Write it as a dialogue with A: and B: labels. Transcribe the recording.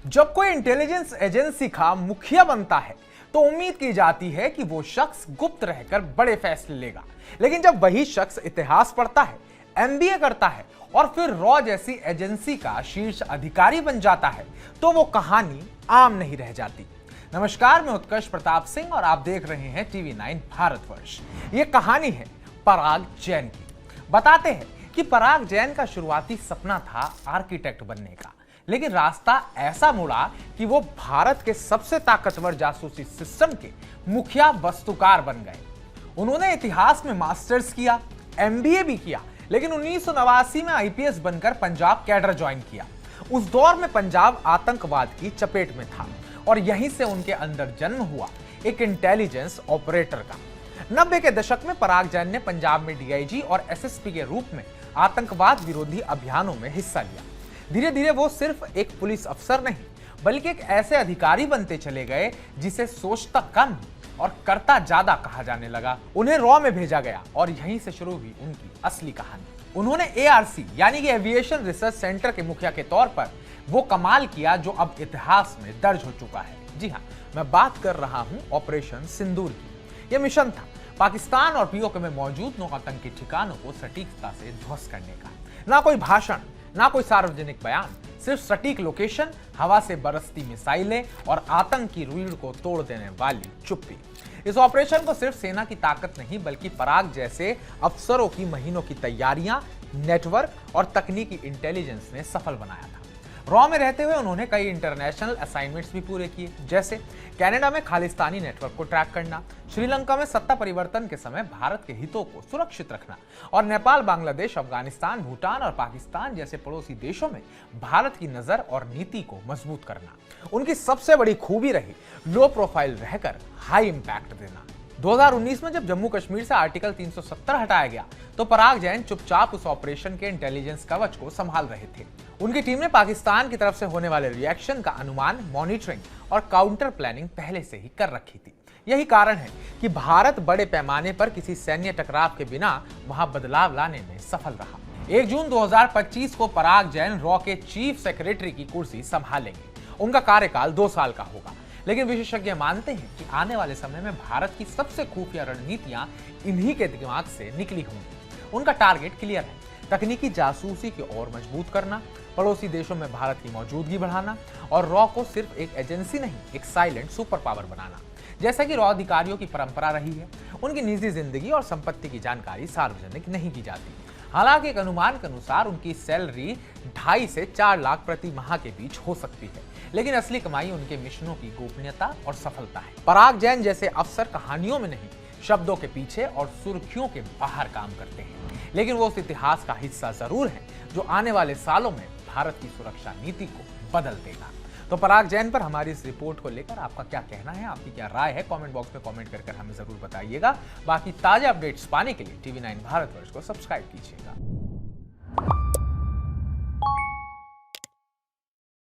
A: जब कोई intelligence agency का मुखिया बनता है तो उम्मीद की जाती है कि वो शख्स गुप्त रहकर बड़े फैसले लेगा। लेकिन जब वही शख्स इतिहास पढ़ता है, एमबीए करता है और फिर रॉ जैसी एजेंसी का शीर्ष अधिकारी बन जाता है तो वो कहानी आम नहीं रह जाती। नमस्कार, मैं उत्कर्ष प्रताप सिंह और आप देख रहे हैं TV9 भारतवर्ष। ये कहानी है पराग जैन की। बताते हैं कि पराग जैन का शुरुआती सपना था आर्किटेक्ट बनने का, लेकिन रास्ता ऐसा मुड़ा कि वो भारत के सबसे ताकतवर जासूसी सिस्टम के मुखिया वस्तुकार बन गए। उन्होंने इतिहास में मास्टर्स किया, एमबीए भी किया, लेकिन 1989 में आईपीएस बनकर पंजाब कैडर ज्वाइन किया। उस दौर में पंजाब आतंकवाद की चपेट में था और यहीं से उनके अंदर जन्म हुआ एक इंटेलिजेंस ऑपरेटर का। 90 के दशक में पराग जैन ने पंजाब में डीआईजी और एसएसपी के रूप में आतंकवाद विरोधी अभियानों में हिस्सा लिया। धीरे धीरे वो सिर्फ एक पुलिस अफसर नहीं बल्कि एक ऐसे अधिकारी बनते चले गए जिसे सोचता कम और करता ज्यादा कहा जाने लगा। उन्हें रॉ में भेजा गया और यहीं से शुरू हुई उनकी असली कहानी। उन्होंने एआरसी यानी कि एविएशन रिसर्च सेंटर के मुखिया के तौर पर वो कमाल किया जो अब इतिहास में दर्ज हो चुका है। जी हाँ, मैं बात कर रहा हूं ऑपरेशन सिंदूर की। यह मिशन था पाकिस्तान और पीओके में मौजूद नौ आतंकी ठिकानों को सटीकता से ध्वस्त करने का। ना कोई भाषण, ना कोई सार्वजनिक बयान, सिर्फ सटीक लोकेशन, हवा से बरसती मिसाइलें और आतंकी रीढ़ को तोड़ देने वाली चुप्पी। इस ऑपरेशन को सिर्फ सेना की ताकत नहीं बल्कि पराग जैसे अफसरों की महीनों की तैयारियां, नेटवर्क और तकनीकी इंटेलिजेंस ने सफल बनाया था। रॉ में रहते हुए उन्होंने कई इंटरनेशनल असाइनमेंट्स भी पूरे किए, जैसे कनाडा में खालिस्तानी नेटवर्क को ट्रैक करना, श्रीलंका में सत्ता परिवर्तन के समय भारत के हितों को सुरक्षित रखना और नेपाल, बांग्लादेश, अफगानिस्तान, भूटान और पाकिस्तान जैसे पड़ोसी देशों में भारत की नजर और नीति को मजबूत करना। उनकी सबसे बड़ी खूबी रही लो प्रोफाइल रहकर हाई इंपैक्ट देना। 2019 में जब जम्मू कश्मीर से आर्टिकल 370 हटाया गया तो पराग जैन चुपचाप उस ऑपरेशन के इंटेलिजेंस कवच को संभाल रहे थे। उनकी टीम ने पाकिस्तान की तरफ से होने वाले रिएक्शन का अनुमान, मॉनिटरिंग और काउंटर प्लानिंग पहले से ही कर रखी थी। यही कारण है कि भारत बड़े पैमाने पर किसी सैन्य टकराव के बिना वहां बदलाव लाने में सफल रहा। 1 जून 2025 को पराग जैन रॉ के चीफ सेक्रेटरी की कुर्सी संभालेंगे। उनका कार्यकाल 2 साल का होगा, लेकिन विशेषज्ञ मानते हैं कि आने वाले समय में भारत की सबसे खुफिया रणनीतियां इन्हीं के दिमाग से निकली होंगी। उनका टारगेट क्लियर है, तकनीकी जासूसी की ओर मजबूत करना, पड़ोसी देशों में भारत की मौजूदगी बढ़ाना और रॉ को सिर्फ एक एजेंसी नहीं, एक साइलेंट सुपर पावर बनाना। जैसा कि रॉ अधिकारियों की परंपरा रही है, उनकी निजी जिंदगी और संपत्ति की जानकारी सार्वजनिक नहीं की जाती। हालांकि एक अनुमान के अनुसार उनकी सैलरी 2.5 से 4 लाख प्रति माह के बीच हो सकती है, लेकिन असली कमाई उनके मिशनों की गोपनीयता और सफलता है। पराग जैन जैसे अफसर कहानियों में नहीं, शब्दों के पीछे और सुर्खियों के बाहर काम करते हैं, लेकिन वो उस इतिहास का हिस्सा जरूर है जो आने वाले सालों में भारत की सुरक्षा नीति को बदल देगा। तो पराग जैन पर हमारी इस रिपोर्ट को लेकर आपका क्या कहना है, आपकी क्या राय है, कमेंट बॉक्स में कमेंट कर हमें जरूर बताइएगा। बाकी ताजा अपडेट्स पाने के लिए TV9 भारतवर्ष को सब्सक्राइब कीजिएगा।